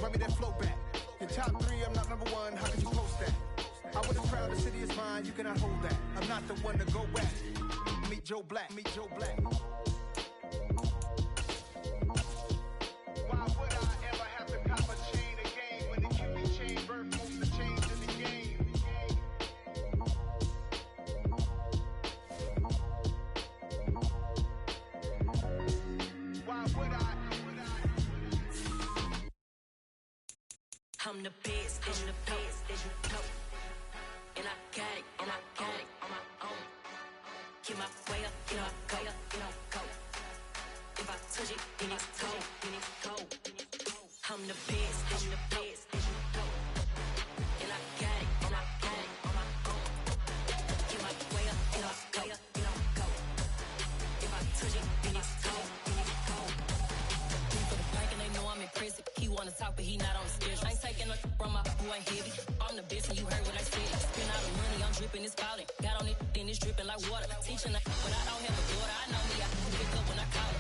run me that flow back. Your top three, I'm not number one, how could you post that? I would have crowned the city is mine, you cannot hold that. I'm not the one to go back. Meet Joe Black, meet Joe Black. Why would I ever have to cop a chain again when the QB chain birth most of the change in the game? Why would I? I'm the best, I'm the best, as you know. And I got it, on my own. Get my way up, go. If I touch it, then it's cold. I'm the best, as you know. And I got it, on my own. Get my way up, go. If I touch it, then it's cold. For the bank and they know I'm impressive. He wanna talk, but he not on the schedule. I ain't taking no from my who ain't heavy. I'm the best and you heard what I said. Spend all the money, I'm dripping, it's falling. Got on it, then it's dripping like water. Teaching that, but I don't have a daughter. I know me, I can pick up when I call her.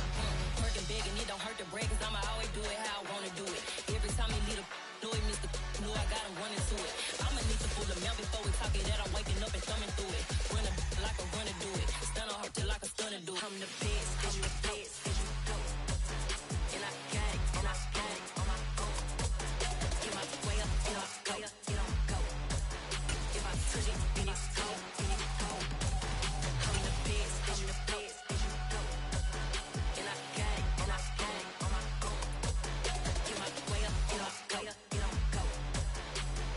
Working big and it don't hurt the break, cause I'ma always do it how I wanna do it. Every time he need a know it, Mr. Know I got him running to it. I'ma need the full amount before we talk it that I'm waking up and thumbing through it. Running like a runner do it. Stun on her till like a stunner do it. I'm the best, I'm the best, as you know. And I got it, on my own. Get my way up, go. If I touch it, then it's cold. I'm the best, as you know. And I got it, on my own. Get my way up, go.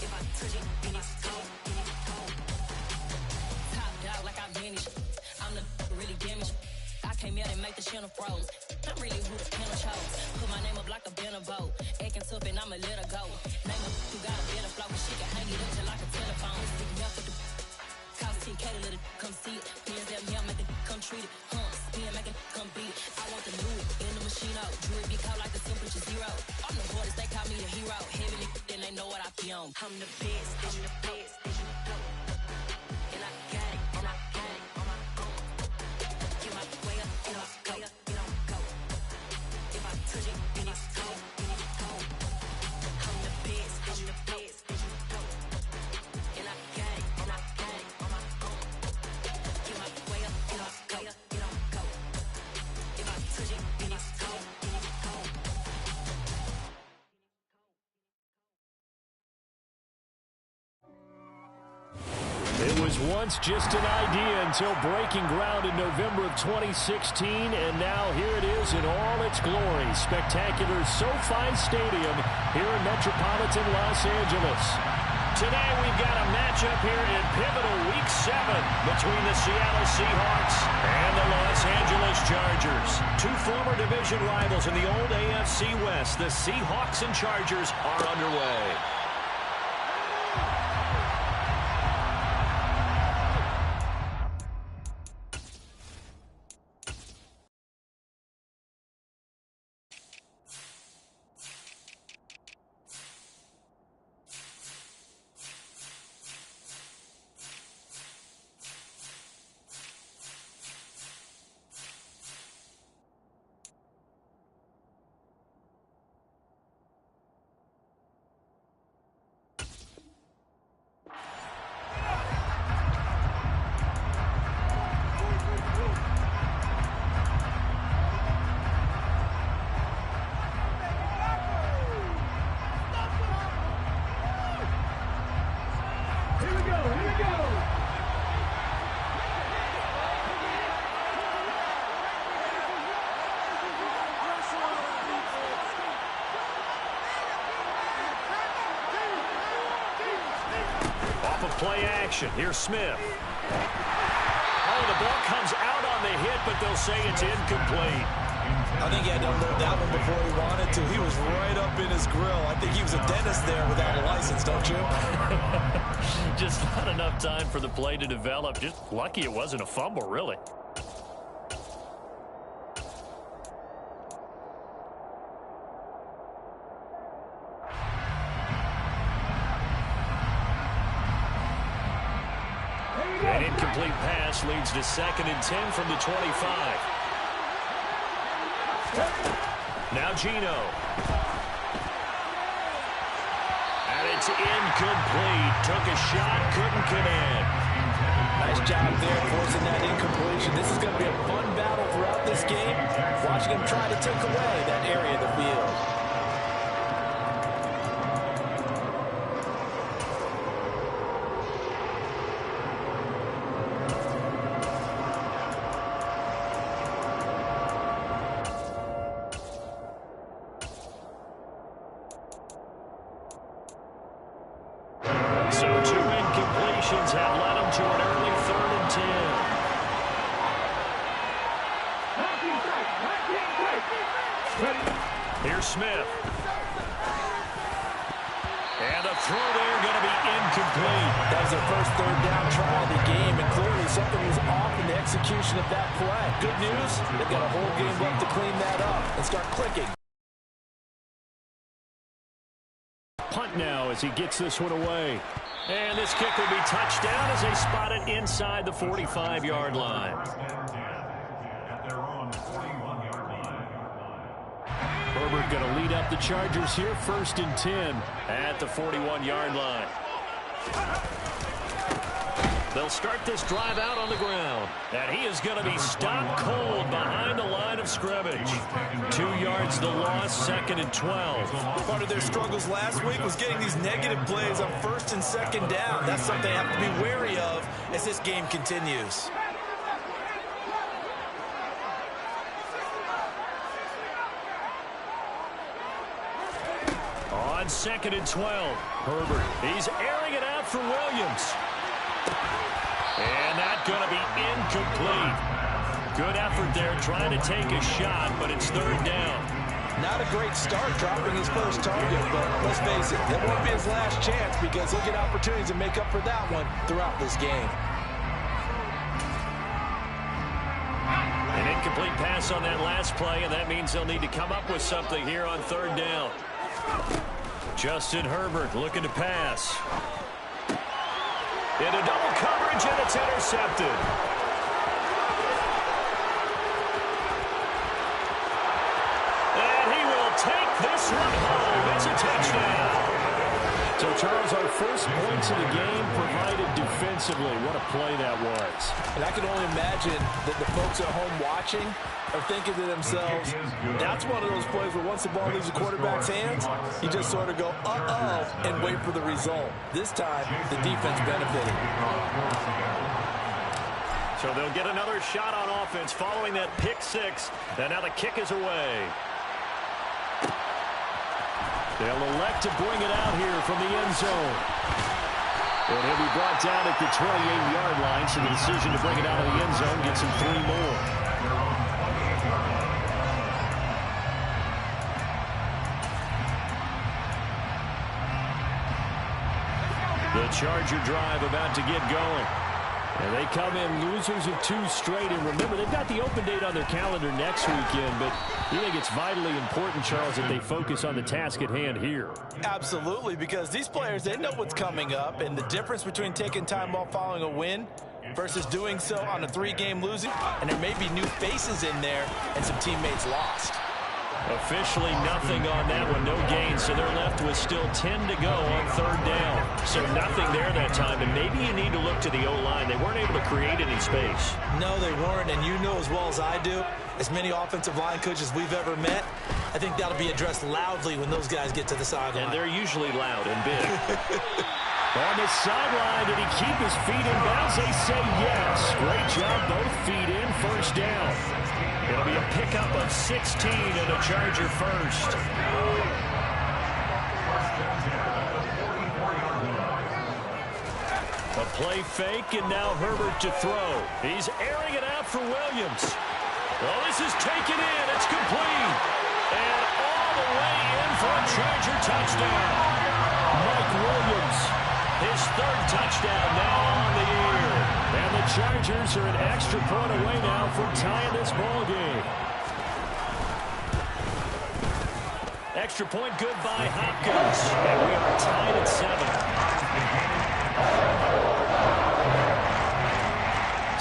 If I touch it, then it's cold. Top dog like I vanished. I'm the really damaged. I came out and make the channel froze. I'm really who the panel chose. Put my name up like a banner vote. Acting tough and I'ma let her go. Name her who got a better flow. She can hang it up till like a telephone. Stick me up with the cost 10K to let it come see it. Hands that me, I make it come treat it. Spin, make it come beat it. I want the new in the machine out. Jewelry be cold like the temperature zero. I'm the hardest, they call me the hero. Heavy then they know what I be on. I'm the best, as you know. And I got it, on my own. Get my way up, go. If I touch it, then it's cold. I'm the best, as you know. And I got it, on my own. Get my way up, go. If I touch it, then it's cold. It was once just an idea until breaking ground in November of 2016, and now here it is in all its glory. Spectacular SoFi Stadium here in metropolitan Los Angeles. Today we've got a matchup here in pivotal Week 7 between the Seattle Seahawks and the Los Angeles Chargers. Two former division rivals in the old AFC West. The Seahawks and Chargers are underway. Play action. Here's Smith. Oh, the ball comes out on the hit, but they'll say it's incomplete. I think he had to unload that one before he wanted to. He was right up in his grill. I think he was a dentist there without a license, don't you? Just not enough time for the play to develop. Just lucky it wasn't a fumble, really. An incomplete pass leads to 2nd and 10 from the 25. Now Geno. it's incomplete. Took a shot, couldn't connect. Nice job there forcing that incompletion. This is going to be a fun battle throughout this game. Watching him try to take away that area of the field. So 2 incompletions have led him to an early 3rd and 10. Here's Smith. And a throw there going to be incomplete. That was their first 3rd down try of the game, and clearly something was off in the execution of that play. Good news, they've got a whole game left to clean that up and start clicking. Punt now as he gets this one away. And this kick will be touched down as they spot it inside the 45-yard line. Herbert going to lead up the Chargers here, 1st and 10 at the 41-yard line. They'll start this drive out on the ground. And he is going to be stopped cold behind the line of scrimmage. 2 yards the loss, 2nd and 12. Part of their struggles last week was getting these negative plays on 1st and 2nd down. That's something they have to be wary of as this game continues. On 2nd and 12, Herbert, he's airing it out for Williams. And that's going to be incomplete. Good effort there trying to take a shot, but it's 3rd down. Not a great start dropping his first target, but let's face it, that won't be his last chance because he'll get opportunities to make up for that one throughout this game. An incomplete pass on that last play, and that means they'll need to come up with something here on 3rd down. Justin Herbert looking to pass. Into double coverage, and it's intercepted. And he will take this one home. It's a touchdown. So, Charles, our first points of the game provided defensively. What a play that was. And I can only imagine that the folks at home watching are thinking to themselves, that's one of those plays where once the ball leaves the quarterback's hands, you just sort of go, uh-oh, and wait for the result. This time, the defense benefited. So they'll get another shot on offense following that pick 6. And now the kick is away. They'll elect to bring it out here from the end zone. And he'll be brought down at the 28-yard line, so the decision to bring it out of the end zone gets him 3 more. The Charger drive about to get going. And they come in losers of 2 straight. And remember, they've got the open date on their calendar next weekend. But you think it's vitally important, Charles, that they focus on the task at hand here? Absolutely, because these players, they know what's coming up. And the difference between taking time off following a win versus doing so on a 3-game losing. And there may be new faces in there and some teammates lost. Officially nothing on that one, no gain, so they're left with still 10 to go on 3rd down. So nothing there that time, and maybe you need to look to the O-line. They weren't able to create any space. No, they weren't, and you know as well as I do, as many offensive line coaches we've ever met, I think that'll be addressed loudly when those guys get to the sideline. And they're usually loud and big. On the sideline, did he keep his feet in bounds? They say yes. Great job, both feet in, 1st down. It'll be a pickup of 16 and a Charger first. A play fake, and now Herbert to throw. He's airing it out for Williams. Well, this is taken in. It's complete. And all the way in for a Charger touchdown. Mike Williams, his 3rd touchdown now on the year. And the Chargers are an extra point away now from tying this ball game. Extra point good by Hopkins. And we are tied at 7.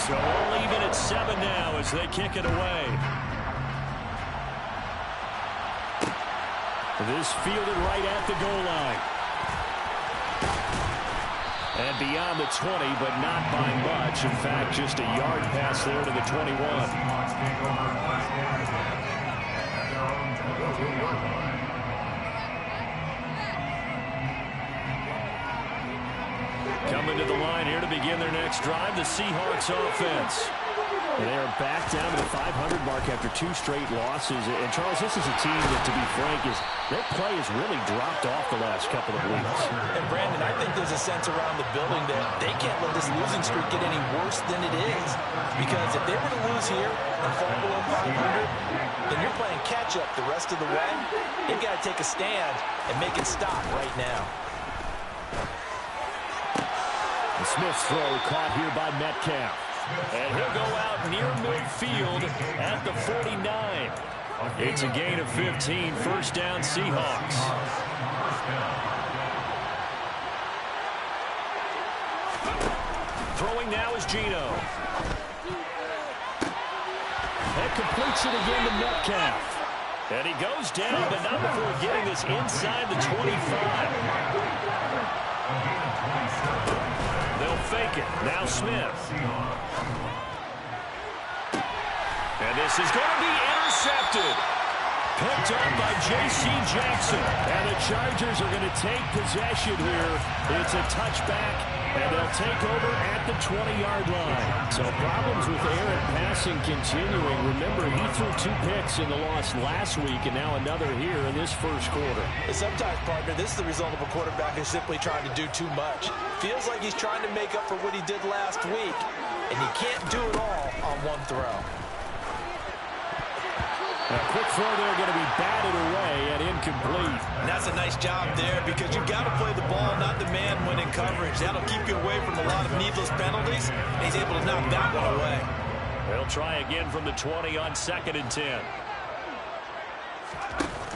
So we'll leave it at 7 now as they kick it away. This fielded right at the goal line. And beyond the 20, but not by much. In fact, just a yard pass there to the 21. Coming to the line here to begin their next drive, the Seahawks offense. And they are back down to the 500 mark after 2 straight losses. And, Charles, this is a team that, to be frank, their play has really dropped off the last couple of weeks. And, Brandon, I think there's a sense around the building that they can't let this losing streak get any worse than it is. Because if they were to lose here and fall below 500, then you're playing catch-up the rest of the way. They've got to take a stand and make it stop right now. The Smith's throw caught here by Metcalf. And he'll go out near midfield at the 49. It's a gain of 15. First down, Seahawks. Throwing now is Geno. And completes it again to Metcalf. And he goes down, but not before getting this inside the 25. They'll fake it. Now Smith. And this is going to be intercepted. Picked up by J.C. Jackson. And the Chargers are going to take possession here. It's a touchback, and they'll take over at the 20-yard line. So problems with air and passing continuing. Remember, he threw 2 picks in the loss last week, and now another here in this first quarter. Sometimes, partner, this is the result of a quarterback who's simply trying to do too much. Feels like he's trying to make up for what he did last week, and you can't do it all on one throw. A quick throw there going to be batted away and incomplete. And that's a nice job there because you've got to play the ball, not the man when in coverage. That'll keep you away from a lot of needless penalties. And he's able to knock that one away. They'll try again from the 20 on 2nd and 10.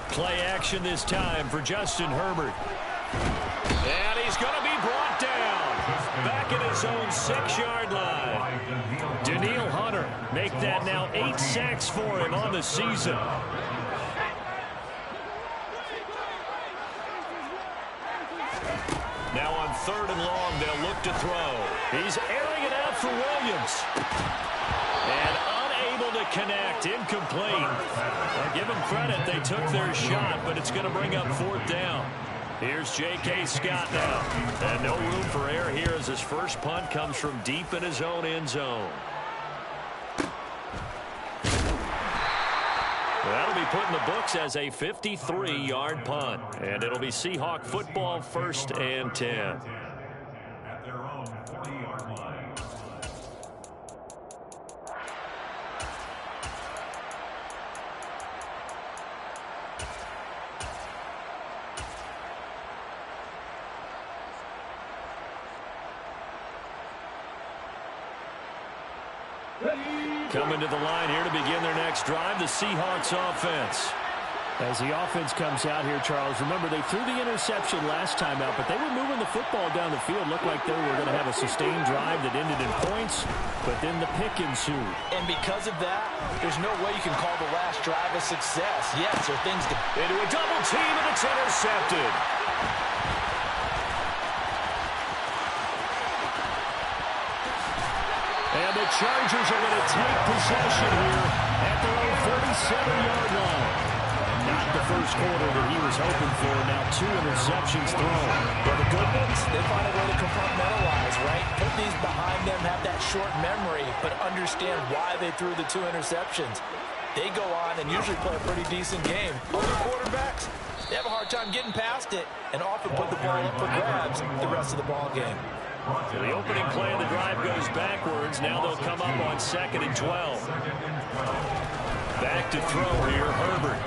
Play action this time for Justin Herbert. And he's going to be brought down. Back at his own 6-yard line. Daniil Hunter make that now 8 sacks for him on the season. Now on 3rd and long, they'll look to throw. He's airing it out for Williams. And unable to connect. Incomplete. I'll give them credit. They took their shot, but it's going to bring up 4th down. Here's J.K. Scott now. And no room for error here as his first punt comes from deep in his own end zone. That'll be put in the books as a 53-yard punt. And it'll be Seahawk football 1st and 10. At their own 40-yard line. Coming to the line here to begin their next drive, the Seahawks offense. As the offense comes out here, Charles, remember they threw the interception last time out, but they were moving the football down the field. Looked like they were going to have a sustained drive that ended in points, but then the pick ensued. And because of that, there's no way you can call the last drive a success. Yes, there are things to... Into a double team, and it's intercepted. And the Chargers are going to take possession here at their own 47-yard line. Not the first quarter that he was hoping for. Now 2 interceptions thrown. Well, the good ones, they find a way to compartmentalize, right? Put these behind them, have that short memory, but understand why they threw the 2 interceptions. They go on and usually play a pretty decent game. Other quarterbacks, they have a hard time getting past it and often put the ball up for grabs the rest of the ball game. So the opening play of the drive goes backwards. Now they'll come up on 2nd and 12. Back to throw here, Herbert.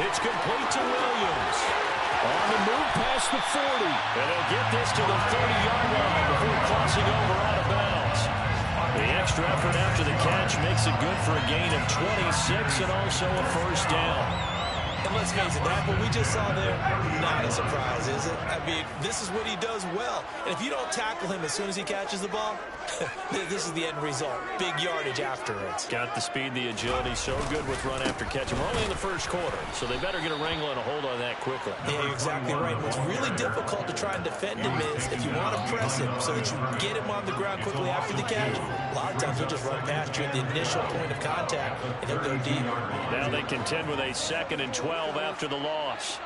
It's complete to Williams. On the move past the 40. And they'll get this to the 30-yard line before crossing over out of bounds. The extra effort after the catch makes it good for a gain of 26 and also a first down. And let's face it, that what we just saw there, not a surprise, is it? I mean, this is what he does well. And if you don't tackle him as soon as he catches the ball, this is the end result. Big yardage afterwards. Got the speed, the agility, so good with run after catch. We're only in the first quarter, so they better get a wrangle and a hold on that quickly. Yeah, you're exactly right. What's really difficult to try and defend him is if you want to press him so that you get him on the ground quickly after the catch, a lot of times he'll just run past you at the initial point of contact, and he'll go deep. Now they contend with a 2nd and 12 after the loss.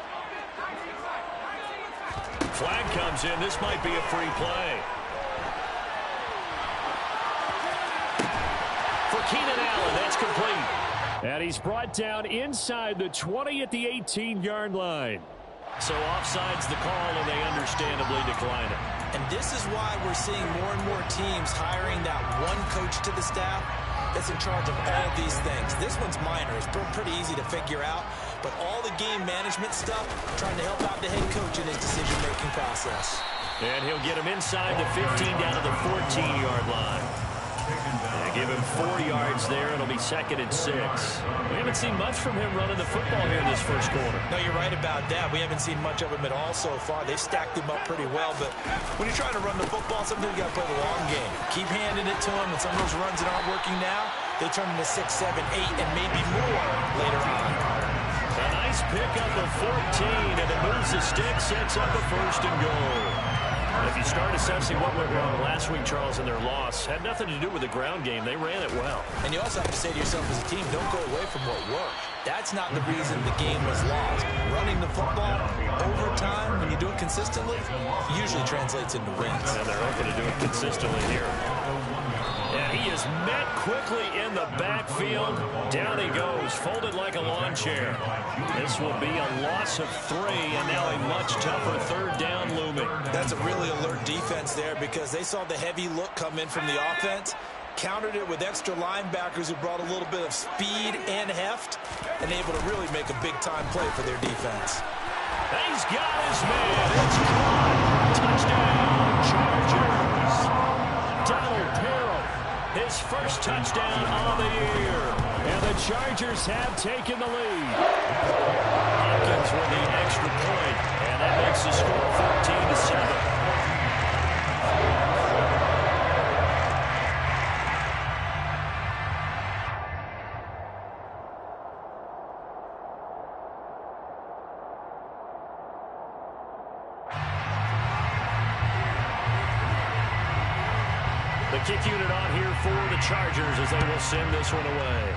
Flag comes in. This might be a free play. For Keenan Allen, that's complete. And he's brought down inside the 20 at the 18-yard line. So offside's the call, and they understandably decline it. And this is why we're seeing more and more teams hiring that one coach to the staff that's in charge of all these things. This one's minor. It's pretty easy to figure out. But all the game management stuff, trying to help out the head coach in his decision-making process. And he'll get him inside the 15 down to the 14-yard line. They give him 4 yards there. It'll be 2nd and 6. We haven't seen much from him running the football here in this first quarter. No, you're right about that. We haven't seen much of him at all so far. They've stacked him up pretty well. But when you're trying to run the football, sometimes you got to play the long game. Keep handing it to him. And some of those runs that aren't working now, they turn into 6, 7, 8, and maybe more later on. A nice pickup of 14, and it moves the stick, sets up a 1st and goal. If you start assessing what went wrong last week, Charles, in their loss, had nothing to do with the ground game. They ran it well. And you also have to say to yourself as a team, don't go away from what worked. That's not the reason the game was lost. Running the football over time, when you do it consistently, usually translates into wins. And they're hoping to do it consistently here. Yeah, he is met quickly in the backfield. Down he goes, folded like a lawn chair. This will be a loss of 3, and now a much tougher 3rd down looming. That's a really alert defense there because they saw the heavy look come in from the offense, countered it with extra linebackers who brought a little bit of speed and heft, and able to really make a big-time play for their defense. He's got his man. It's caught. Touchdown, Chargers. Donald Perro, his first touchdown of the year. And the Chargers have taken the lead. Hopkins with the extra point, and that makes the score 14-7. The kick unit on here for the Chargers as they will send this one away.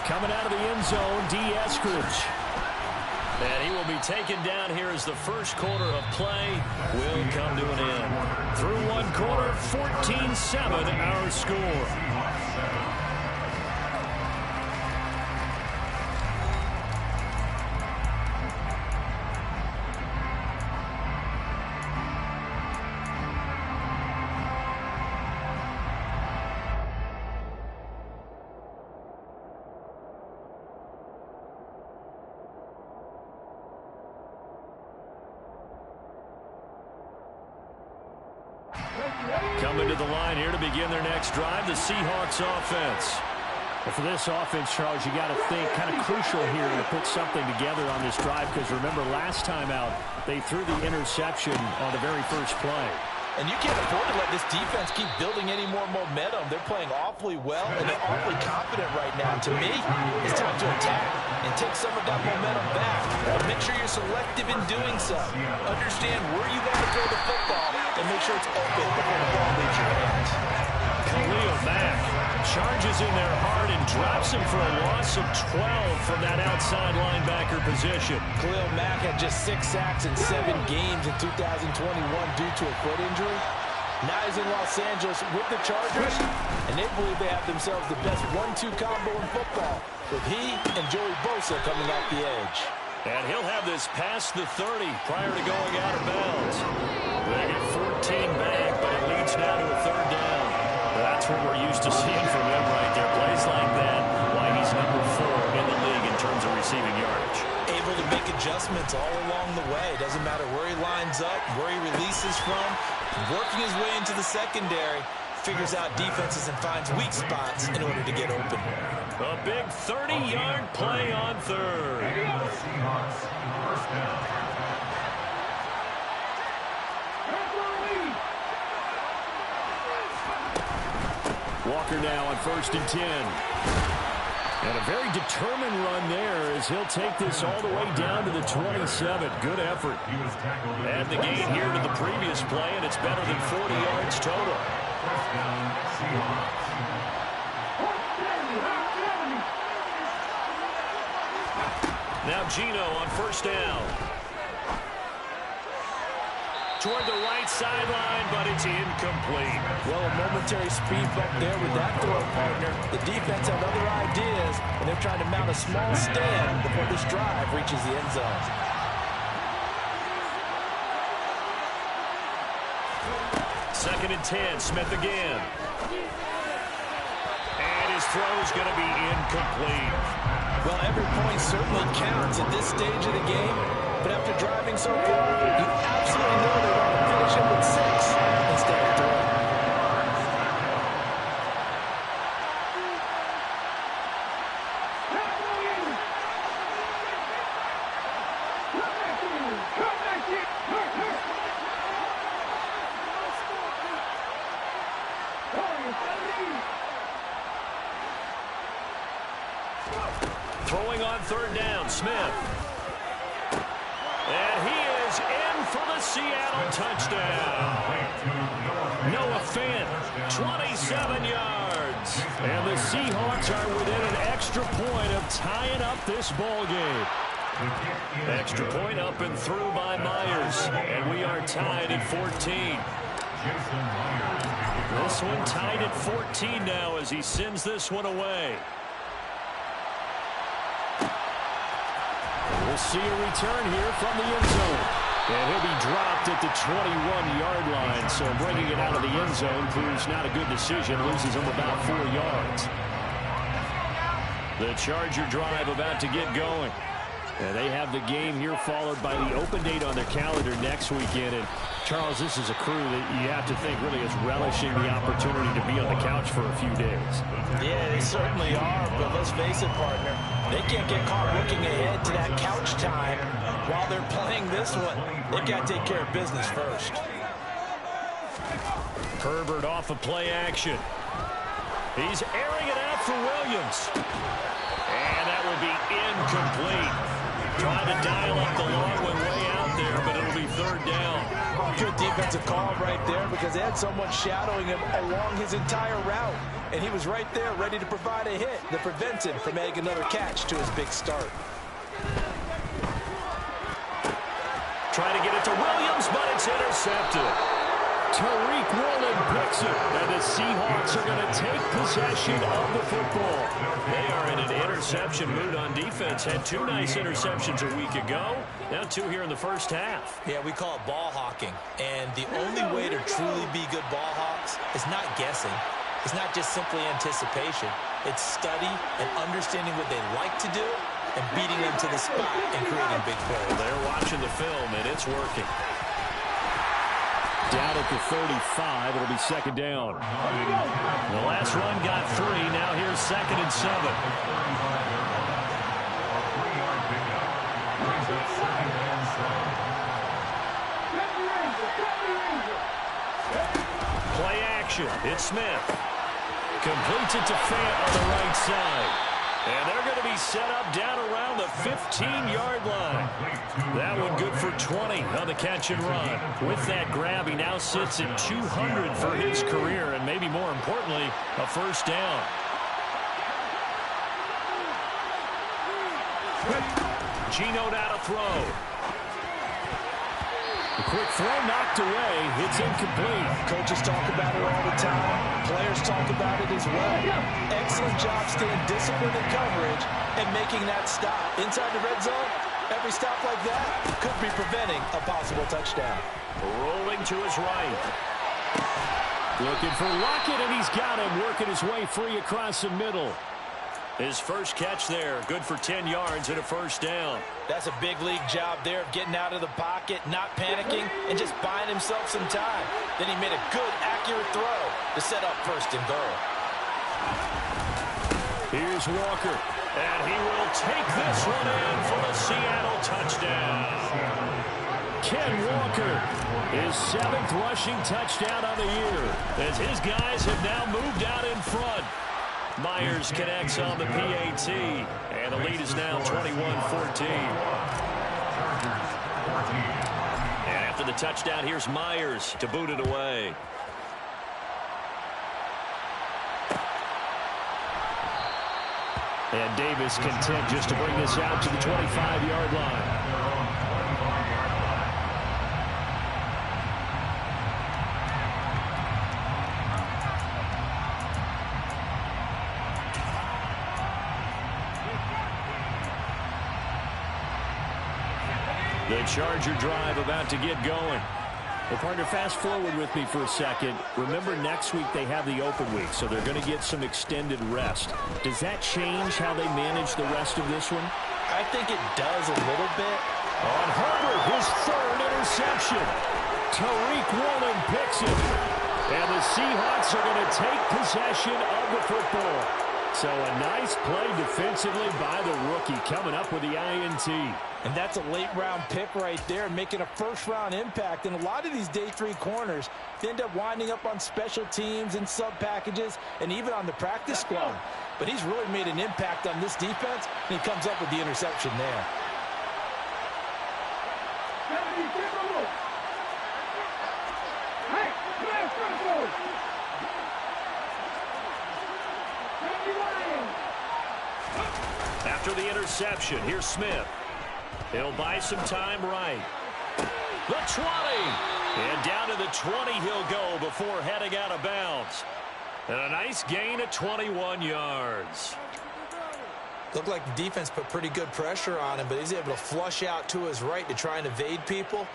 Coming out of the end zone, D. Eskridge. And he will be taken down here as the first quarter of play will come to an end. Through one quarter, 14-7 our score. Coming to the line here to begin their next drive, the Seahawks offense. Well, for this offense, Charles, you got to think kind of crucial here to put something together on this drive because remember last time out, they threw the interception on the very first play. And you can't afford to let this defense keep building any more momentum. They're playing awfully well, and they're awfully confident right now. To me, it's time to attack and take some of that momentum back. But make sure you're selective in doing so. Understand where you want to throw the football and make sure it's open before the ball leaves your hands. Khalil Mack charges in there hard and drops him for a loss of 12 from that outside linebacker position. Khalil Mack had just 6 sacks in 7 games in 2021 due to a foot injury. Now he's in Los Angeles with the Chargers, and they believe they have themselves the best 1-2 combo in football with he and Joey Bosa coming off the edge. And he'll have this past the 30 prior to going out of bounds. They get 14 back, but it leads now to a 3rd down. That's what we're used to seeing from him right there. Plays like that, why he's number 4 in the league in terms of receiving yardage. Able to make adjustments all along the way. Doesn't matter where he lines up, where he releases from, working his way into the secondary. figures out defenses and finds weak spots in order to get open. A big 30-yard play on third. Seahawks, first down. Walker now on 1st and 10. And a very determined run there as he'll take this all the way down to the 27. Good effort. Add the gain here to the previous play, and it's better than 40 yards total. First down, Seahawks. Now Gino on 1st down. Toward the right sideline, but it's incomplete. Well, a momentary speed bump there with that throw, partner. The defense had other ideas, and they're trying to mount a small stand before this drive reaches the end zone. Second and 10, Smith again. And his throw's going to be incomplete. Well, every point certainly counts at this stage of the game. But after driving so far, you absolutely know they're going to finish him with 6 instead of 3. Throwing on 3rd down, Smith. And he is in for the Seattle touchdown. Noah Fant, 27 yards. And the Seahawks are within an extra point of tying up this ball game. Extra point up and through by Myers. And we are tied at 14. This one tied at 14 now as he sends this one away. We'll see a return here from the end zone. And he'll be dropped at the 21-yard line. So bringing it out of the end zone proves not a good decision. Loses him about 4 yards. The Charger drive about to get going. And they have the game here followed by the open date on their calendar next weekend. And Charles, this is a crew that you have to think really is relishing the opportunity to be on the couch for a few days. Yeah, they certainly are. But let's face it, partner, they can't get caught looking ahead to that couch time while they're playing this one. They got to take care of business first. Herbert off of play action. He's airing it out for Williams. And that will be incomplete. Trying to dial up the long one way out there, but it'll be 3rd down. Good defensive call right there because they had someone shadowing him along his entire route. And he was right there ready to provide a hit that prevents him from making another catch to his big start. Trying to get it to Williams, but it's intercepted. Tariq Woolen picks it, and the Seahawks are going to take possession of the football. They are in an interception mood on defense. Had 2 nice interceptions a week ago. Now 2 here in the first half. Yeah, we call it ball hawking. And the only way to truly be good ball hawks is not guessing. It's not just simply anticipation. It's study and understanding what they like to do and beating them to the spot and creating big plays. They're watching the film, and it's working. Down at the 35, it'll be 2nd down. The last run got 3. Now here's 2nd and 7. Play action. It's Smith. Completes it to Fant on the right side. And they're going to be set up down around the 15-yard line. That one good for 20 on the catch and run. With that grab, he now sits at 200 for his career, and maybe more importantly, a 1st down. Gino now to throw. A quick throw knocked away. It's incomplete. Coaches talk about it all the time. Players talk about it as well. Excellent job staying disciplined in coverage and making that stop. Inside the red zone, every stop like that could be preventing a possible touchdown. Rolling to his right. Looking for Lockett, and he's got him working his way free across the middle. His first catch there, good for 10 yards and a 1st down. That's a big league job there of getting out of the pocket, not panicking, and just buying himself some time. Then he made a good, accurate throw to set up first and goal. Here's Walker, and he will take this one in for the Seattle touchdown. Ken Walker, his 7th rushing touchdown on the year, as his guys have now moved out in front. Myers connects on the PAT, and the lead is now 21-14. And after the touchdown, here's Myers to boot it away. And Davis content just to bring this out to the 25-yard line. The Charger drive about to get going. Well, partner, fast forward with me for a second. Remember, next week they have the open week, so they're going to get some extended rest. Does that change how they manage the rest of this one? I think it does a little bit. On Herbert, his 3rd interception. Tariq Woolen picks it. And the Seahawks are going to take possession of the football. So a nice play defensively by the rookie coming up with the INT. And that's a late-round pick right there, making a first-round impact. And a lot of these day 3 corners end up winding up on special teams and sub-packages and even on the practice squad. But he's really made an impact on this defense, and he comes up with the interception there. After the interception, here's Smith. He'll buy some time right. The 20. And down to the 20 he'll go before heading out of bounds. And a nice gain of 21 yards. Looked like the defense put pretty good pressure on him, but he's able to flush out to his right to try and evade people.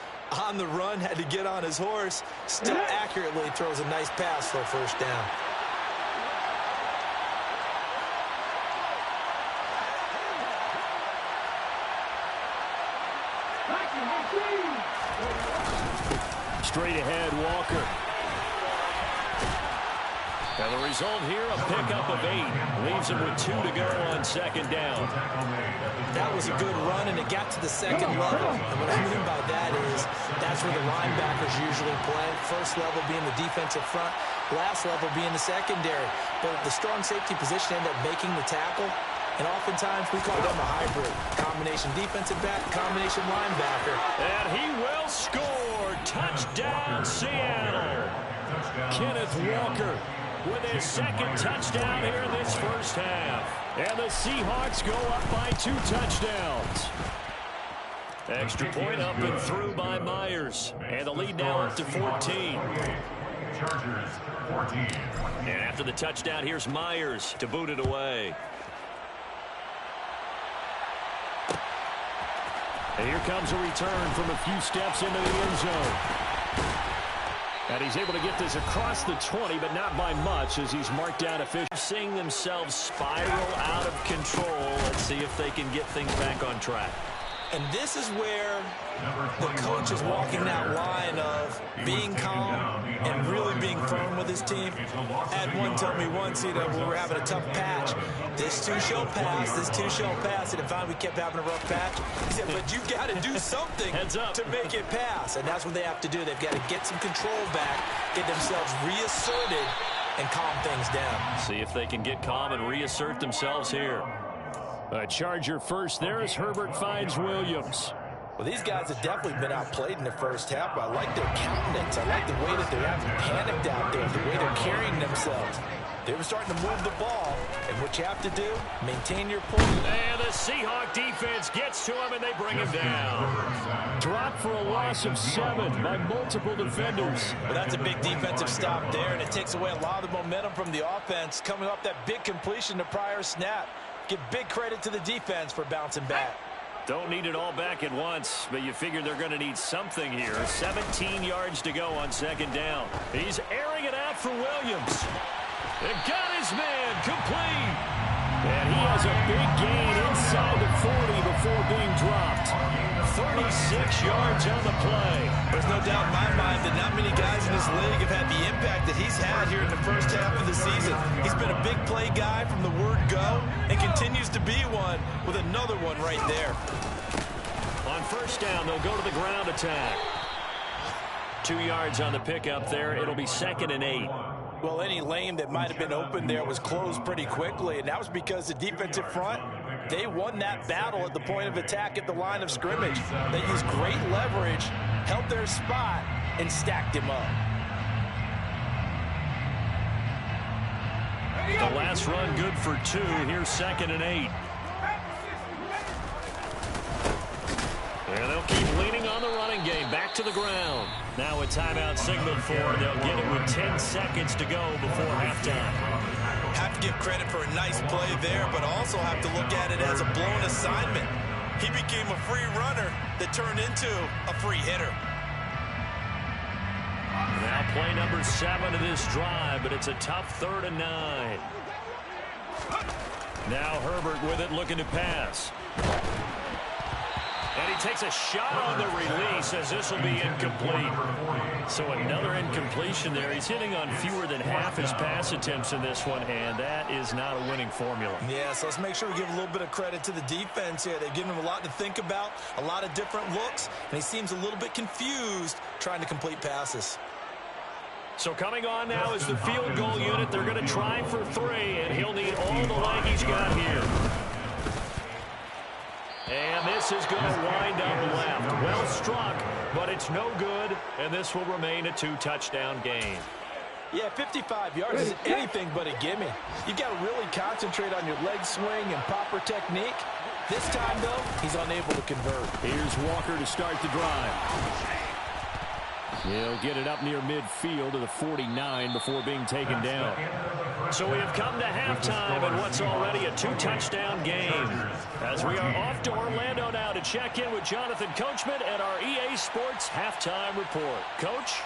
On the run, had to get on his horse. Still accurately throws a nice pass for a first down. Straight ahead, Walker. And the result here, a pickup of 8. Leaves him with 2 to go on 2nd down. That was a good run, and it got to the 2nd level. And what I mean by that is that's where the linebackers usually play. First level being the defensive front, last level being the secondary. But the strong safety position ended up making the tackle. And oftentimes we call them a hybrid. Combination defensive back, combination linebacker. And he will score. Touchdown, Seattle. Kenneth Walker with his 2nd touchdown here in this first half. And the Seahawks go up by 2 touchdowns. Extra point up and through by Myers. And the lead now up to 14. Chargers, 14. And after the touchdown, here's Myers to boot it away. And here comes a return from a few steps into the end zone. And he's able to get this across the 20, but not by much as he's marked down officially. Seeing themselves spiral out of control. Let's see if they can get things back on track. And this is where the coach is walking that line of being calm and really being firm with his team. I had one tell me once, we were having a tough patch. This too shall pass, this too shall pass. And finally we kept having a rough patch. He said, but you've got to do something to make it pass. And that's what they have to do. They've got to get some control back, get themselves reasserted, and calm things down. See if they can get calm and reassert themselves here. A Charger first there as Herbert finds Williams. Well, these guys have definitely been outplayed in the first half, but I like their countenance. I like the way that they're having panicked out there, the way they're carrying themselves. They were starting to move the ball, and what you have to do, maintain your point. And the Seahawk defense gets to him, and they bring him down. Dropped for a loss of 7 by multiple defenders. Well, that's a big defensive stop there, and it takes away a lot of the momentum from the offense coming off that big completion the prior snap. Give big credit to the defense for bouncing back. Don't need it all back at once, but you figure they're going to need something here. 17 yards to go on 2nd down. He's airing it out for Williams. And got his man complete. And he has a big gain inside the 40 before being dropped. 36 6 yards on the play. There's no doubt in my mind that not many guys in this league have had the impact that he's had here in the first half of the season. He's been a big play guy from the word go and continues to be one with another one right there. On first down, they'll go to the ground attack. 2 yards on the pickup there. It'll be 2nd and 8. Well, any lane that might have been open there was closed pretty quickly, and that was because the defensive front, they won that battle at the point of attack at the line of scrimmage. They used great leverage, held their spot, and stacked him up. The last run good for 2. Here's 2nd and 8. And they'll keep leaning on the running game. Back to the ground. Now a timeout signaled for. They'll get it with 10 seconds to go before halftime. Have to give credit for a nice play there, but also have to look at it as a blown assignment. He became a free runner that turned into a free hitter. Now play number 7 of this drive, but it's a tough 3rd and 9. Now Herbert with it, looking to pass. And he takes a shot on the release as this will be incomplete. So another incompletion there. He's hitting on fewer than half his pass attempts in this one, and that is not a winning formula. Yeah, so let's make sure we give a little bit of credit to the defense here. They've given him a lot to think about, a lot of different looks, and he seems a little bit confused trying to complete passes. So coming on now is the field goal unit. They're going to try for 3, and he'll need all the leg he's got here. And this is going to wind up left. Well struck, but it's no good, and this will remain a 2-touchdown game. Yeah, 55 yards is anything but a gimme. You've got to really concentrate on your leg swing and proper technique. This time, though, he's unable to convert. Here's Walker to start the drive. He'll get it up near midfield to the 49 before being taken down. So we have come to halftime in what's already a 2-touchdown game. As we are off to Orlando now to check in with Jonathan Coachman and our EA Sports Halftime Report. Coach?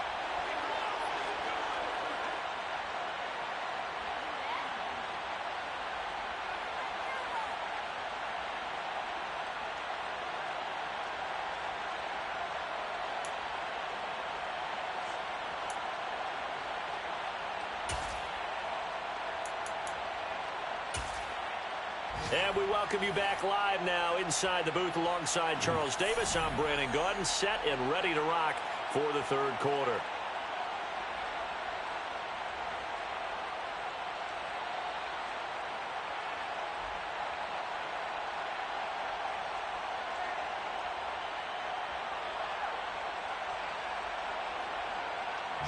And we welcome you back live now inside the booth alongside Charles Davis. I'm Brandon Gaudin, set and ready to rock for the 3rd quarter.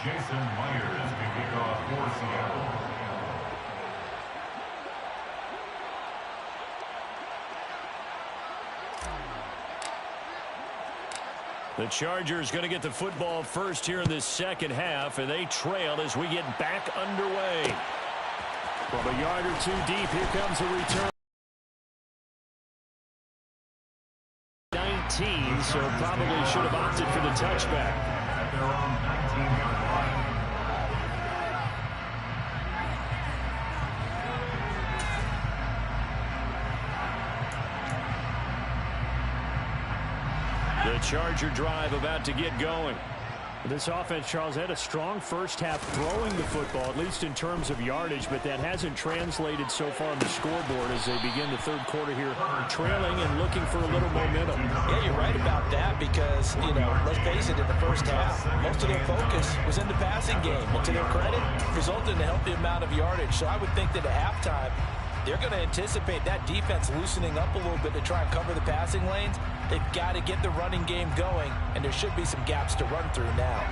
Jason Myers to kick off for Seattle. The Chargers going to get the football first here in this 2nd half, and they trail as we get back underway. From a yard or 2 deep, here comes a return. 19, so probably should have opted for the touchback. At their own 19-yard line. The Charger drive about to get going. This offense, Charles, had a strong first half throwing the football, at least in terms of yardage, but that hasn't translated so far on the scoreboard as they begin the 3rd quarter here, trailing and looking for a little momentum. Yeah, you're right about that because, let's face it, in the first half, most of their focus was in the passing game. And to their credit, resulted in a healthy amount of yardage. So I would think that at halftime, they're going to anticipate that defense loosening up a little bit to try and cover the passing lanes. They've got to get the running game going, and there should be some gaps to run through now.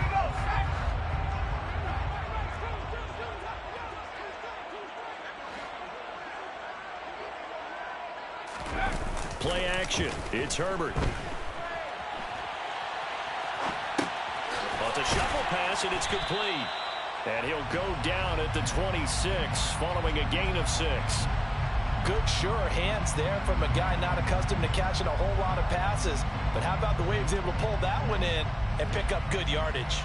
Play action. It's Herbert. Well, it's a shuffle pass, and it's complete. And he'll go down at the 26 following a gain of 6. Good, sure hands there from a guy not accustomed to catching a whole lot of passes. But how about the way he was able to pull that one in and pick up good yardage?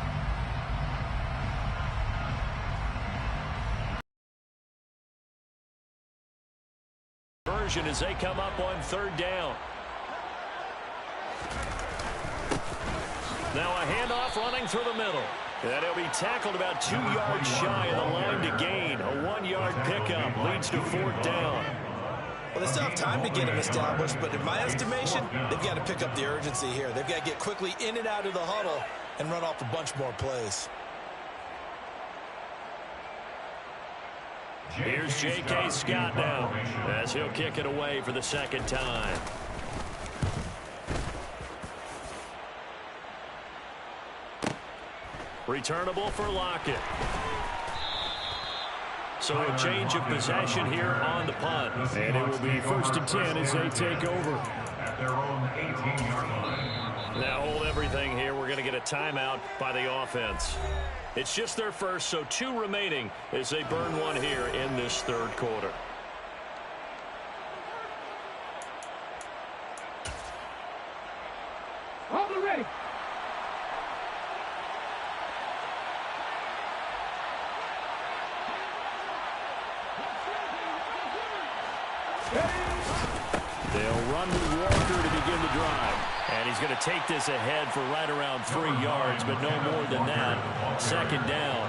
Version as they come up on 3rd down. Now a handoff running through the middle. And he'll be tackled about 2 yards shy of the line to gain. A 1-yard pickup leads to 4th down. Well, they still have time to get him established, but in my estimation, they've got to pick up the urgency here. They've got to get quickly in and out of the huddle and run off a bunch more plays. Here's J.K. Scott now as he'll kick it away for the 2nd time. Returnable for Lockett. So a change of possession here on the punt. And it will be 1st and 10 as they take over. At their own 18-yard line. Now hold everything here. We're going to get a timeout by the offense. It's just their first, so 2 remaining as they burn one here in this 3rd quarter. Ready. They'll run with Walker to begin the drive. And he's going to take this ahead for right around 3 yards, but no more than that. 2nd down.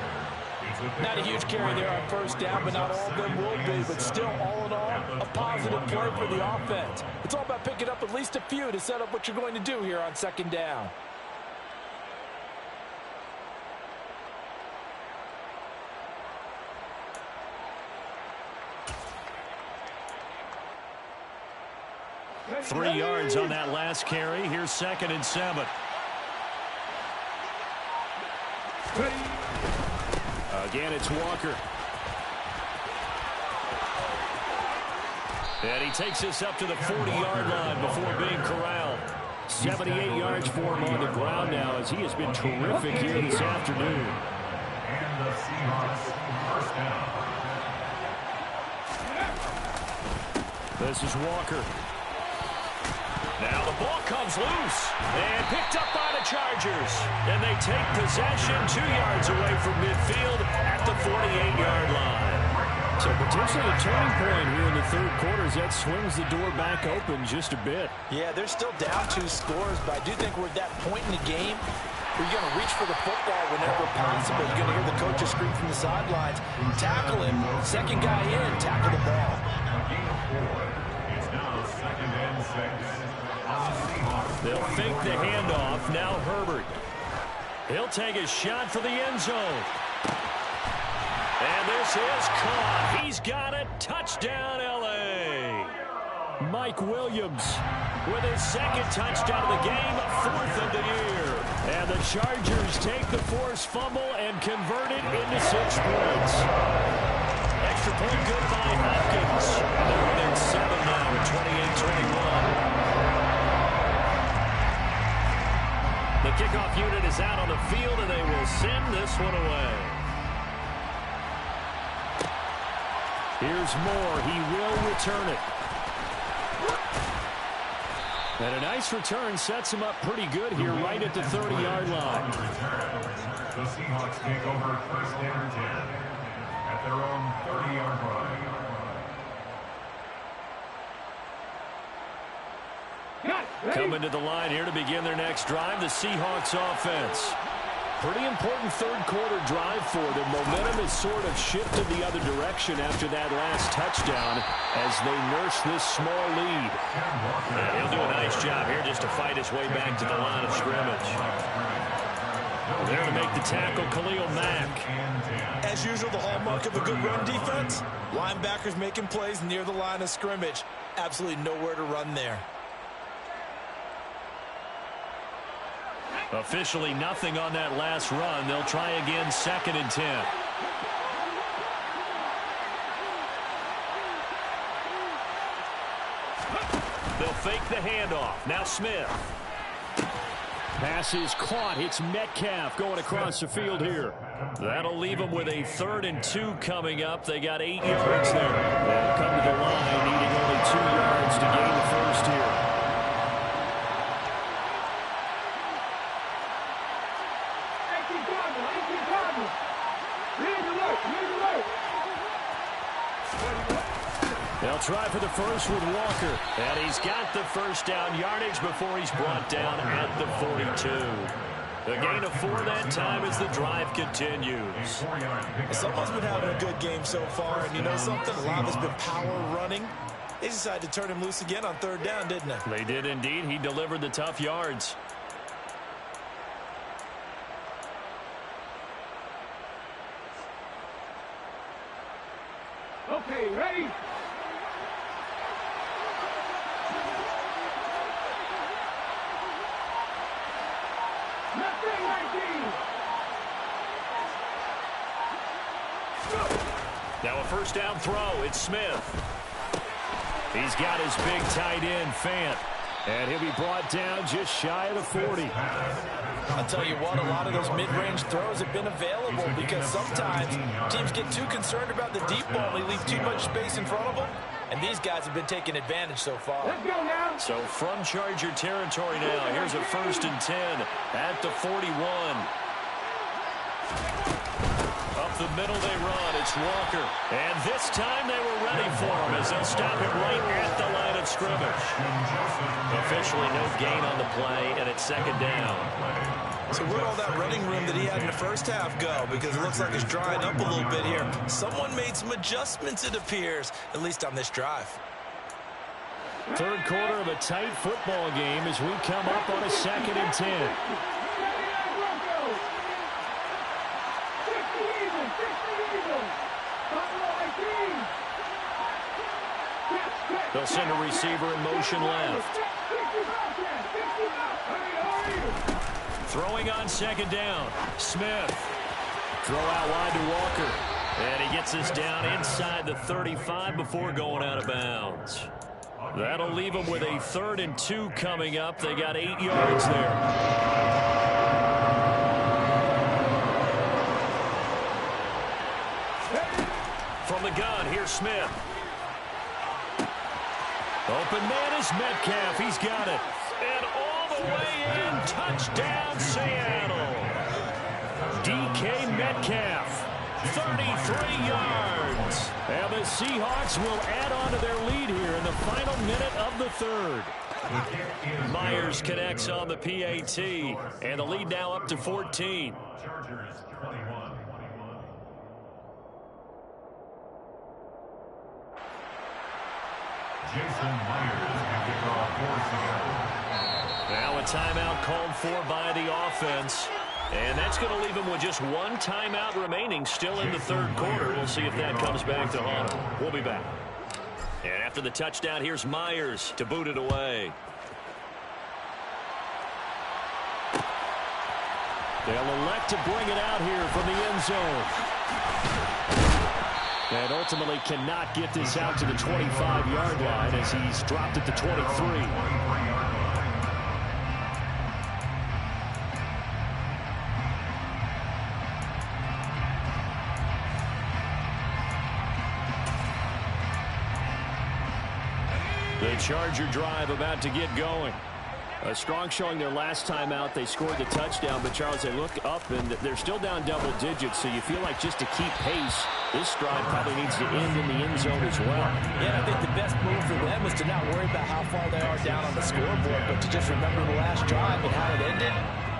Not a huge carry there on 1st down, but not all of them will be. But still, all in all, a positive play for the offense. It's all about picking up at least a few to set up what you're going to do here on 2nd down. Three yards on that last carry. Here's 2nd and 7. Again, it's Walker. And he takes this up to the 40-yard line before being corralled. 78 yards for him on the ground now as he has been terrific here this afternoon. And the Seahawks 1st down. This is Walker. Now the ball comes loose and picked up by the Chargers. And they take possession 2 yards away from midfield at the 48-yard line. So potentially a turning point here in the 3rd quarter as that swings the door back open just a bit. Yeah, they're still down 2 scores, but I do think we're at that point in the game where you're going to reach for the football whenever possible. You're going to hear the coaches scream from the sidelines. Tackle him. 2nd guy in. Tackle the ball. It's now 2nd and 6. They'll fake the handoff. Now Herbert. He'll take a shot for the end zone. And this is caught. He's got it. Touchdown, L.A. Mike Williams with his 2nd touchdown of the game, 4th of the year. And the Chargers take the forced fumble and convert it into 6 points. Extra point good by Hopkins. They're within 7 now at 28-21. The kickoff unit is out on the field, and they will send this one away. Here's Moore. He will return it. And a nice return sets him up pretty good here right at the 30-yard line. The Seahawks take over 1st and 10 at their own 30-yard line. Coming to the line here to begin their next drive, the Seahawks offense. Pretty important 3rd quarter drive for them. Momentum has sort of shifted the other direction after that last touchdown as they nurse this small lead. And he'll do a nice job here just to fight his way back to the line of scrimmage. There to make the tackle, Khalil Mack. As usual, the hallmark of a good run defense, linebackers making plays near the line of scrimmage. Absolutely nowhere to run there. Officially nothing on that last run. They'll try again 2nd and 10. They'll fake the handoff. Now Smith. Pass is caught. It's Metcalf going across the field here. That'll leave them with a 3rd and 2 coming up. They got 8 yards there. They'll come to the line needing only 2 yards to gain the first here. They'll try for the first with Walker. And he's got the 1st down yardage before he's brought down at the 42. The gain of 4 that time as the drive continues. Someone's been having a good game so far, and you know something? A lot of it's been power running. They decided to turn him loose again on 3rd down, didn't they? They did indeed. He delivered the tough yards. Okay, ready? Now a first down throw. It's Smith. He's got his big tight end, Fant. And he'll be brought down just shy of the 40. I'll tell you what, a lot of those mid-range throws have been available because sometimes teams get too concerned about the deep ball. They leave too much space in front of them. And these guys have been taking advantage so far. Let's go now. So from Charger territory now, here's a 1st and 10 at the 41. Up the middle they run. It's Walker. And this time they were ready for him as they'll stop him right at the line of scrimmage. Officially no gain on the play, and it's 2nd down. So where'd all that running room that he had in the first half go? Because it looks like it's drying up a little bit here. Someone made some adjustments, it appears, at least on this drive. 3rd quarter of a tight football game as we come up on a 2nd and 10. They'll send a receiver in motion left. Throwing on 2nd down. Smith. Throw out wide to Walker. And he gets us down inside the 35 before going out of bounds. That'll leave them with a 3rd and 2 coming up. They got 8 yards there. From the gun, here's Smith. Open man is Metcalf. He's got it. And all the way in. Touchdown, Seattle. DK Metcalf. 33 yards. And the Seahawks will add on to their lead here in the final minute of the 3rd. Myers connects on the PAT. And the lead now up to 14. Now a timeout called for by the offense. And that's going to leave them with just 1 timeout remaining still in the 3rd quarter. We'll see if that comes back to haunt them. We'll be back. And after the touchdown, here's Myers to boot it away. They'll elect to bring it out here from the end zone. And ultimately cannot get this out to the 25-yard line as he's dropped at the 23. The Charger drive about to get going. A strong showing their last time out. They scored the touchdown, but Charles, they look up and they're still down double digits, so you feel like just to keep pace, this drive probably needs to end in the end zone as well. Yeah, I think the best move for them is to not worry about how far they are down on the scoreboard, but to just remember the last drive and how it ended.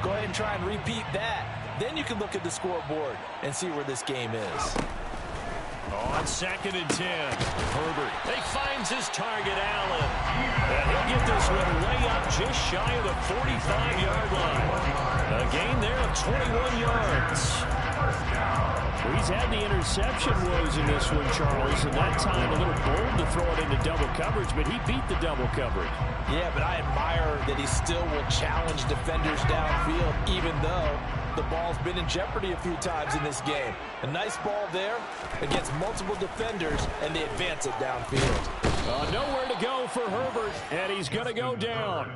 Go ahead and try and repeat that. Then you can look at the scoreboard and see where this game is. On 2nd and 10, Herbert. He finds his target, Allen. And he'll get this one way up just shy of the 45-yard line. A gain there of 21 yards. Well, he's had the interception woes in this one, Charles, and that time a little bold to throw it into double coverage, but he beat the double coverage. Yeah, but I admire that he still will challenge defenders downfield, even though the ball's been in jeopardy a few times in this game. A nice ball there against multiple defenders, and they advance it downfield. Nowhere to go for Herbert, and he's going to go down.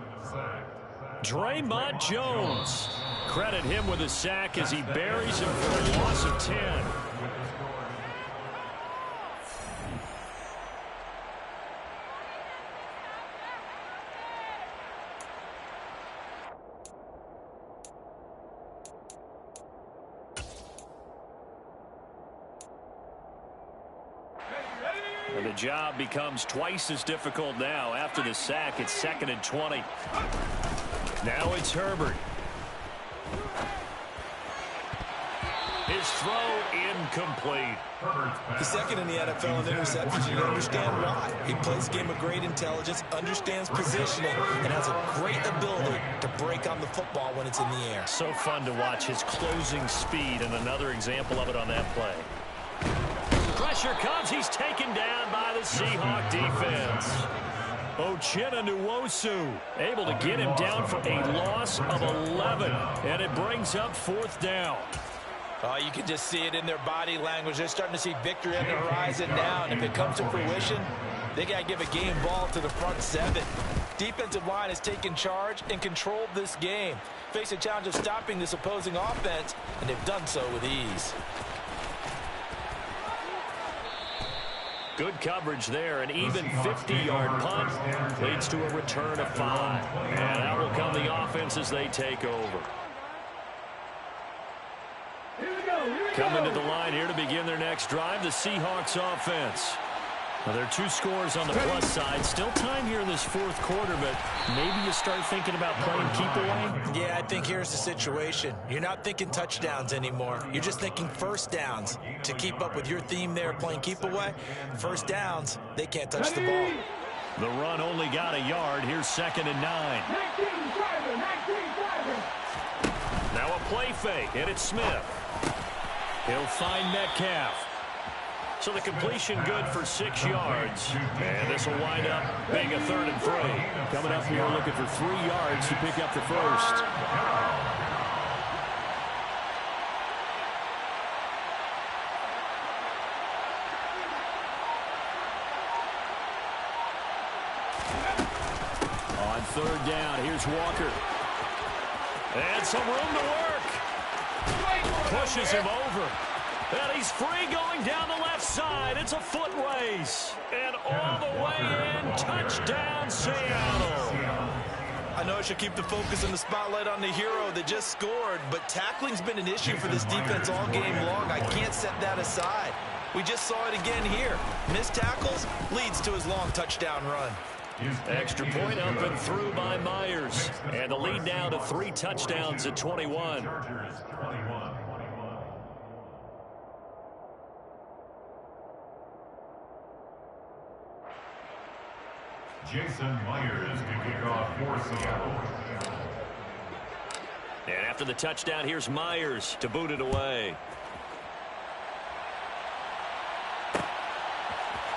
Draymond Jones. Credit him with a sack as he buries him for a loss of 10. And the job becomes twice as difficult now. After the sack, it's 2nd and 20. Now it's Herbert. His throw incomplete. The second in the NFL in interceptions. You understand why. He plays a game of great intelligence, understands positioning, and has a great ability to break on the football when it's in the air. So fun to watch his closing speed, and another example of it on that play. Pressure comes. He's taken down by the Seahawk defense. Uchenna Nwosu able to get him down for a loss of 11, and it brings up 4th down. Oh, you can just see it in their body language. They're starting to see victory on the horizon now, and if it comes to fruition, they got to give a game ball to the front 7. Defensive line has taken charge and controlled this game. Face a challenge of stopping this opposing offense, and they've done so with ease. Good coverage there. An even 50-yard punt leads to a return of 5. And that will come the offense as they take over. Coming to the line here to begin their next drive, the Seahawks offense. Now, there are 2 scores on the plus side. Still time here in this 4th quarter, but maybe you start thinking about playing keep away? Yeah, I think here's the situation. You're not thinking touchdowns anymore. You're just thinking first downs. To keep up with your theme there, playing keep away, first downs, they can't touch the ball. The run only got a yard. Here's 2nd and 9. Now a play fake, and it's Smith. He'll find Metcalf. So the completion good for 6 yards. And this will wind up being a 3rd and 3. Coming up here looking for 3 yards to pick up the first. On 3rd down, here's Walker. And some room to work. Pushes him over. And he's free going down the left side. It's a foot race. And all the way in, touchdown Seattle. I know I should keep the focus and the spotlight on the hero that just scored, but tackling's been an issue for this defense all game long. I can't set that aside. We just saw it again here. Missed tackles leads to his long touchdown run. Extra point up and through by Myers. And the lead now to 3 touchdowns at 21. Jason Myers to kick off for Seattle. And after the touchdown, here's Myers to boot it away.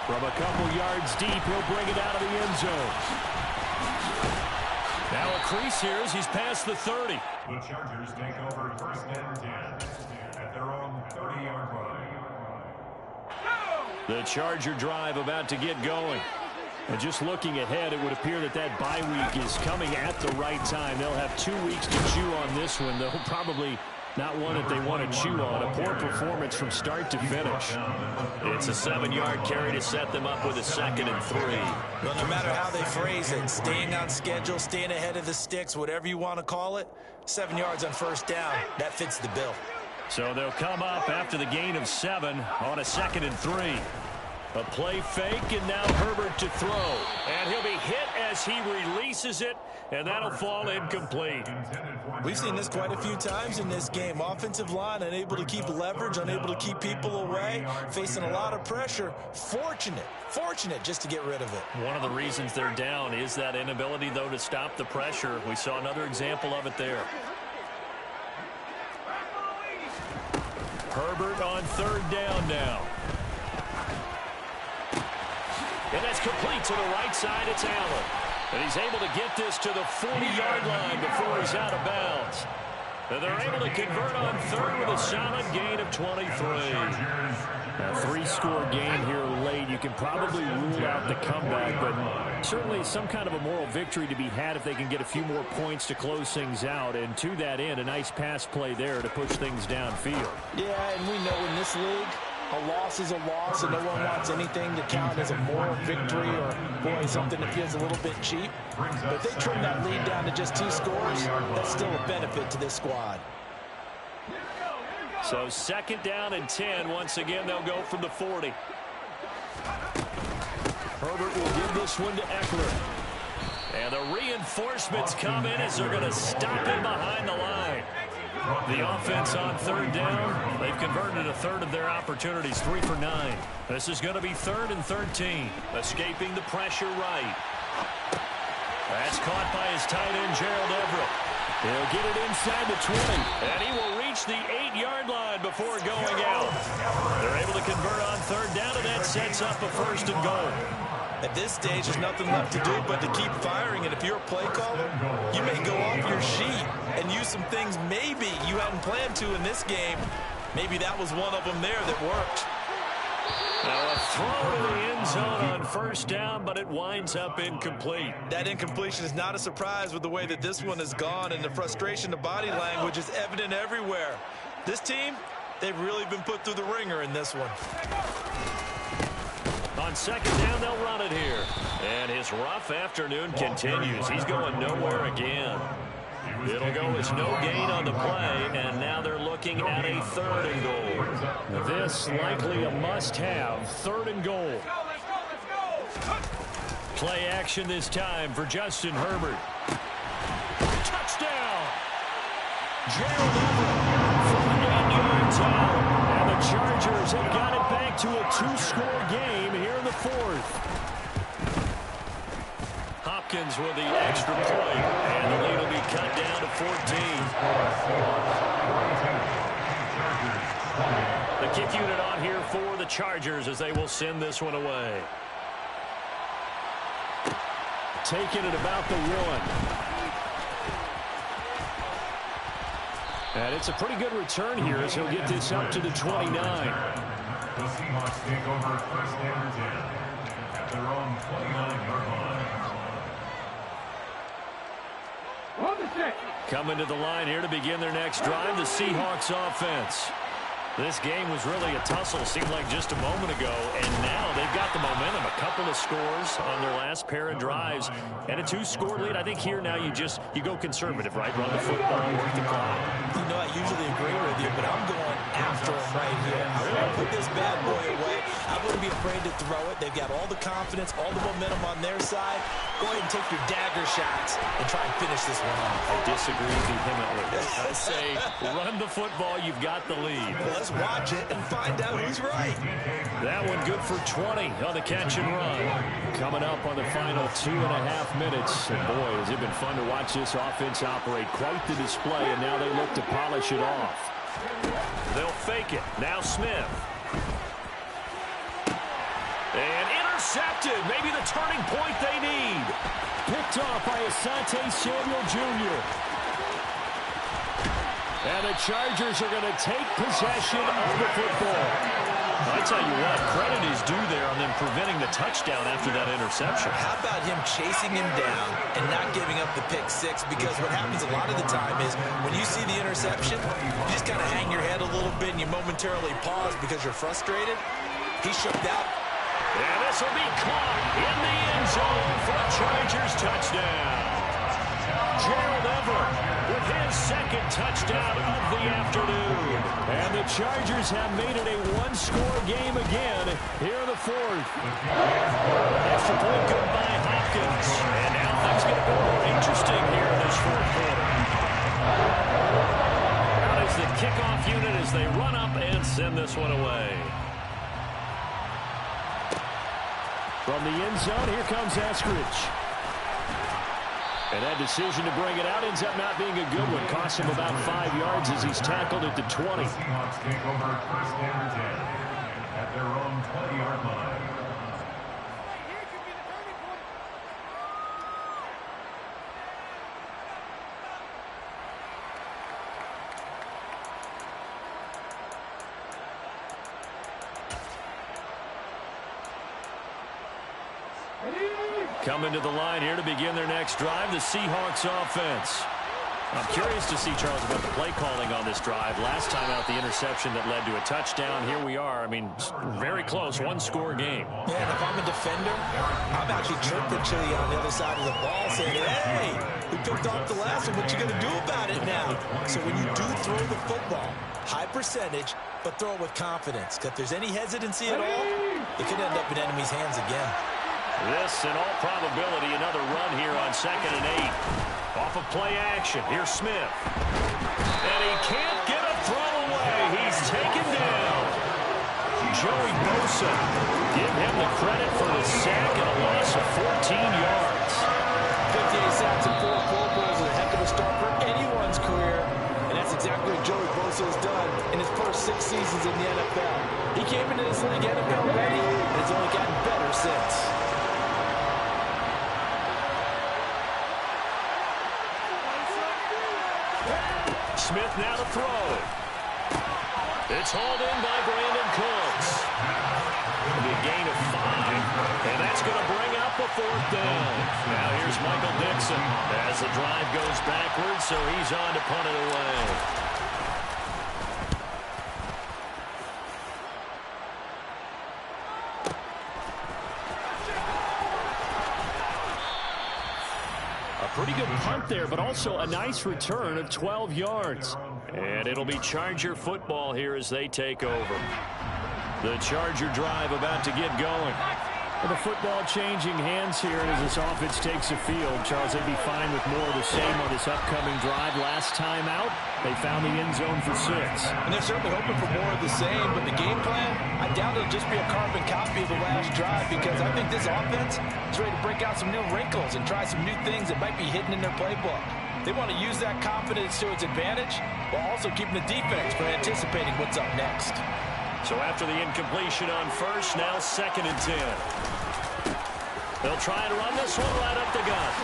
From a couple yards deep, he'll bring it out of the end zone. Now a crease here as he's past the 30. The Chargers take over 1st and 10 at their own 30-yard line. The Charger drive about to get going. And just looking ahead, it would appear that that bye week is coming at the right time. They'll have 2 weeks to chew on this one. They'll probably not one that they want to chew on. A poor performance from start to finish. It's a 7-yard carry to set them up with a 2nd and 3. Well, no matter how they phrase it, staying on schedule, staying ahead of the sticks, whatever you want to call it, 7 yards on 1st down, that fits the bill. So they'll come up after the gain of 7 on a 2nd and 3. A play fake, and now Herbert to throw. And he'll be hit as he releases it, and that'll fall incomplete. We've seen this quite a few times in this game. Offensive line unable to keep leverage, unable to keep people away, facing a lot of pressure. Fortunate just to get rid of it. One of the reasons they're down is that inability, though, to stop the pressure. We saw another example of it there. Herbert on 3rd down now. And that's complete to the right side. It's Allen. And he's able to get this to the 40-yard line before he's out of bounds. And they're able to convert on 3rd with a solid gain of 23. A 3-score game here late. You can probably rule out the comeback, but certainly some kind of a moral victory to be had if they can get a few more points to close things out. And to that end, a nice pass play there to push things downfield. Yeah, and we know in this league, a loss is a loss, and no one wants anything to count as a moral victory or, boy, something that feels a little bit cheap. But they trim that lead down to just 2 scores. That's still a benefit to this squad. So 2nd down and 10. Once again, they'll go from the 40. Herbert will give this one to Eckler. And the reinforcements come in as they're going to stop him behind the line. The offense on third down, they've converted a third of their opportunities, 3 for 9. This is going to be 3rd and 13. Escaping the pressure right. That's caught by his tight end, Gerald Everett. He'll get it inside the 20. And he will reach the 8-yard line before going out. They're able to convert on third down, and that sets up a 1st and goal. At this stage, there's nothing left to do but to keep firing. And if you're a play caller, you may go off your sheet and use some things maybe you hadn't planned to in this game. Maybe that was one of them there that worked. Now a throw to the end zone on 1st down, but it winds up incomplete. That incompletion is not a surprise with the way that this one has gone, and the frustration of body language is evident everywhere. This team, they've really been put through the ringer in this one. On 2nd down, they'll run it here. And his rough afternoon continues. He's going nowhere again. It'll go as no gain on the play, and now they're looking at a 3rd and goal. This likely a must-have, 3rd and goal. Play action this time for Justin Herbert. Touchdown! Gerald Everett from 8 yards out. And the Chargers have got it back to a 2-score game here in the 4th. Hopkins with the extra point, and the lead will be cut down to 14. The kick unit on here for the Chargers as they will send this one away. Taking it about the 1. And it's a pretty good return here as he'll get this up to the 29. The Seahawks take over 1st and 10 at their own 29-yard line. Coming to the line here to begin their next drive, the Seahawks offense. This game was really a tussle, seemed like just a moment ago, and now they've got the momentum. A couple of scores on their last pair of drives, and a 2-score lead. I think here now you go conservative, right? Run the football, work the clock. You know, I usually agree with you, but I'm going after him right here. I want to put this bad boy away. I wouldn't be afraid to throw it. They've got all the confidence, all the momentum on their side. Go ahead and take your dagger shots and try and finish this one off. I disagree vehemently. I say run the football, you've got the lead. Well, let's watch it and find out who's right. That one good for 20 on the catch and run. Coming up on the final 2.5 minutes. And boy, has it been fun to watch this offense operate. Quite the display, and now they look to polish it off. They'll fake it. Now Smith. And intercepted. Maybe the turning point they need. Picked off by Asante Samuel Jr. And the Chargers are going to take possession of the football. I tell you what, credit is due there on them preventing the touchdown after that interception. How about him chasing him down and not giving up the pick 6? Because what happens a lot of the time is when you see the interception, you just kind of hang your head a little bit and you momentarily pause because you're frustrated. He shook out. And this will be caught in the end zone for a Chargers touchdown. Gerald Everett with his 2nd touchdown of the afternoon. And the Chargers have made it a 1-score game again here in the 4th. Extra point good by Hopkins. And now things get a bit more interesting here in this 4th quarter. Out is the kickoff unit as they run up and send this one away. From the end zone, here comes Eskridge. And that decision to bring it out ends up not being a good one. Costs him about 5 yards as he's tackled at the 20. The Seahawks take over 1st and 10 at their own 20-yard line. Coming to the line here to begin their next drive, the Seahawks offense. I'm curious to see, Charles, about the play calling on this drive. Last time out, the interception that led to a touchdown. Here we are. I mean, very close, 1-score game. Yeah, and if I'm a defender, I'm actually chirping to you on the other side of the ball saying, hey, we picked off the last one. What you going to do about it now? So when you do throw the football, high percentage, but throw it with confidence. Because if there's any hesitancy at all, it could end up in enemy's hands again. This, in all probability, another run here on 2nd and 8. Off of play action, here's Smith. And he can't get a throw away. He's taken down. Joey Bosa, give him the credit for the sack and a loss of 14 yards. 58 sacks and 4 Pro Bowls is a heck of a start for anyone's career. And that's exactly what Joey Bosa has done in his first 6 seasons in the NFL. He came into this league NFL ready, and it's only gotten better since. Smith now to throw. It's hauled in by Brandon Cooks. The gain of 5, and that's going to bring up a 4th down. Now here's Michael Dixon as the drive goes backwards, so he's on to punt it away. Pretty good punt there, but also a nice return of 12 yards. And it'll be Charger football here as they take over. The Charger drive about to get going. With the football changing hands here, and as this offense takes the field, Charles, they'd be fine with more of the same on this upcoming drive. Last time out, they found the end zone for 6. And they're certainly hoping for more of the same, but the game plan, I doubt it'll just be a carbon copy of the last drive, because I think this offense is ready to break out some new wrinkles and try some new things that might be hidden in their playbook. They want to use that confidence to its advantage, while also keeping the defense from anticipating what's up next. So after the incompletion on first, now 2nd and 10. They'll try and run this one right up the gut.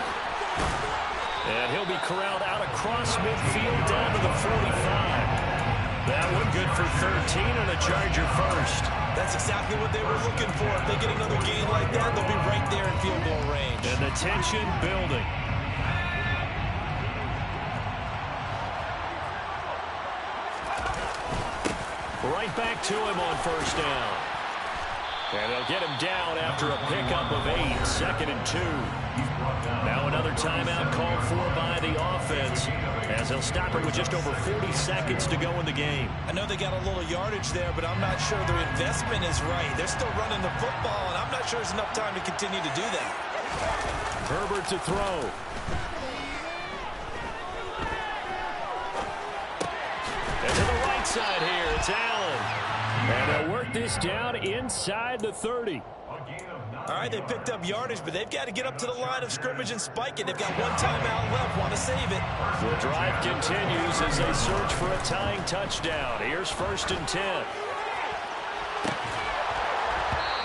And he'll be corralled out across midfield down to the 45. That one good for 13 and a Charger first. That's exactly what they were looking for. If they get another gain like that, they'll be right there in field goal range. And the tension building. Right back to him on first down. And they'll get him down after a pickup of 8, 2nd and 2. Now another timeout called for by the offense, as they'll stop it with just over 40 seconds to go in the game. I know they got a little yardage there, but I'm not sure their investment is right. They're still running the football, and I'm not sure there's enough time to continue to do that. Herbert to throw. And to the right side here, it's Allen. And they'll work this down inside the 30. All right, they picked up yardage, but they've got to get up to the line of scrimmage and spike it. They've got one timeout left, want to save it. The drive continues as they search for a tying touchdown. Here's 1st and 10.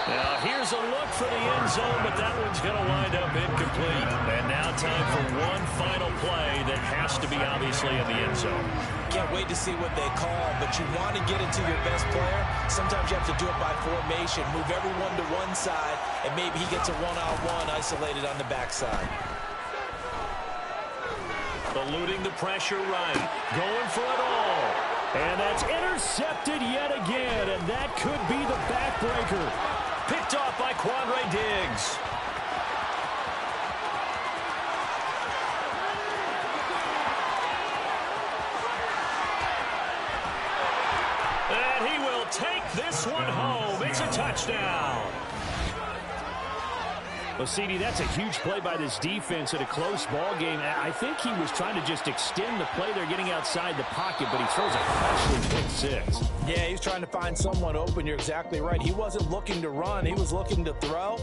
Now here's a look for the end zone, but that one's going to wind up incomplete. And now time for one final play that has to be obviously in the end zone. Can't wait to see what they call, but you want to get it to your best player. Sometimes you have to do it by formation. Move everyone to one side, and maybe he gets a one-on-one isolated on the backside. Eluding the pressure right. Going for it all. And that's intercepted yet again, and that could be the backbreaker. Picked off by Quandre Diggs. And he will take this one home. It's a touchdown. Well, CD, that's a huge play by this defense in a close ball game. I think he was trying to just extend the play. They're getting outside the pocket, but he throws a costly pick 6. Yeah, he's trying to find someone open. You're exactly right. He wasn't looking to run. He was looking to throw.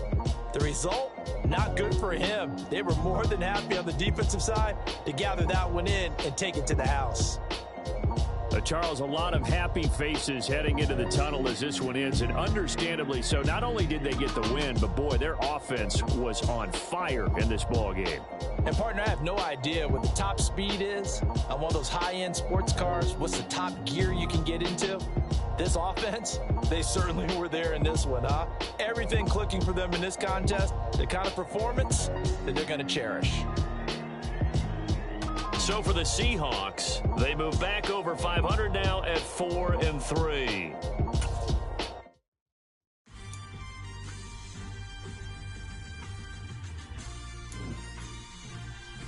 The result, not good for him. They were more than happy on the defensive side to gather that one in and take it to the house. Charles, a lot of happy faces heading into the tunnel as this one ends, and understandably so. Not only did they get the win, but boy, their offense was on fire in this ball game. And partner, I have no idea what the top speed is on one of those high-end sports cars. What's the top gear you can get into? This offense, they certainly were there in this one, huh? Everything clicking for them in this contest, the kind of performance that they're going to cherish. So for the Seahawks, they move back over 500 now at 4-3.